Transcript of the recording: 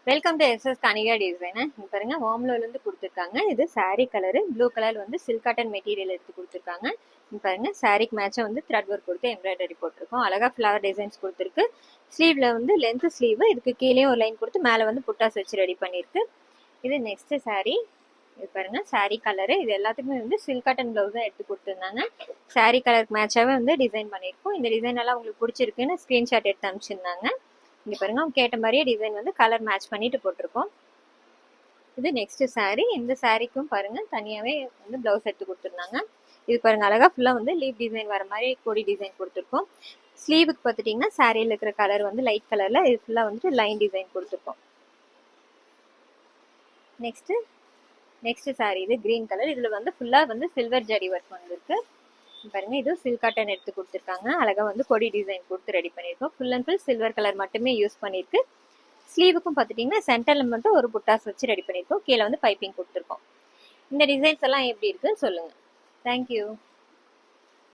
Welcome to SS Kanika design. இங்க பாருங்க வார்ம்லோல இருந்து கொடுத்துருக்காங்க. இது saree கலரு ப்ளூ கலர் வந்து சில்க் காட்டன் மெட்டீரியல் எடுத்து கொடுத்துருக்காங்க. இங்க பாருங்க சாரிக்கு மேட்சா வந்து த்ரெட் ஒர்க் கொடுத்து எம்ப்ராய்டரி போட்டிருக்கோம். அழகா ஃபிளவர் டிசைன்ஸ் கொடுத்துருக்கு. ஸ்லீவ்ல வந்து லென்த் ஸ்லீவ், இதுக்கு கீழே ஒரு லைன் கொடுத்து மேலே வந்து புட்டாஸ் வச்சு ரெடி பண்ணிருக்கு. இது நெக்ஸ்ட் saree. இது பாருங்க saree கலரு. இது எல்லாத்துக்குமே வந்து சில்க் காட்டன் பிளவுஸ் தான் எடுத்து கொடுத்துருந்தாங்க. saree கலருக்கு மேட்சாவே வந்து டிசைன் பண்ணியிருக்கோம். இந்த டிசைன் எல்லாம் உங்களுக்கு பிடிச்சிருக்குன்னு ஸ்கிரீன்ஷாட் எடுத்து அனுப்பிச்சிருந்தாங்க. இங்க பாருங்க அவங்க கேட்ட மாதிரியே டிசைன் வந்து கலர் மேட்ச் பண்ணிட்டு போட்டிருக்கோம். இது நெக்ஸ்ட் saree. இந்த சாரீக்கும் பாருங்க தனியாவே வந்து பிளவுஸ் எடுத்து கொடுத்துருந்தாங்க. இது பாருங்க அழகா ஃபுல்லா வந்து லீப் டிசைன் வர மாதிரி கொடி டிசைன் கொடுத்துருக்கோம். ஸ்லீவுக்கு பார்த்துட்டீங்கன்னா சாரியில் இருக்கிற கலர் வந்து லைட் கலர்ல, இது ஃபுல்லா வந்துட்டு லைன் டிசைன் கொடுத்துருக்கோம். நெக்ஸ்ட் saree இது கிரீன் கலர். இதுல வந்து ஃபுல்லா வந்து சில்வர் ஜரி ஒர்க் வந்துருக்கு. பாருங்க இது சில்க் காட்டன் எடுத்து கொடுத்துருக்காங்க. அழகா வந்து கொடி டிசைன் கொடுத்து ரெடி பண்ணியிருக்கோம். Full and full silver colour மட்டுமே யூஸ் பண்ணியிருக்கு. ஸ்லீவுக்கும் பார்த்துட்டிங்கன்னா சென்டர்ல மட்டும் ஒரு புட்டாஸ் வச்சு ரெடி பண்ணியிருக்கோம். கீழே வந்து பைப்பிங் கொடுத்துருக்கோம். இந்த டிசைன்ஸ் எல்லாம் எப்படி இருக்குன்னு சொல்லுங்க. தேங்க்யூ.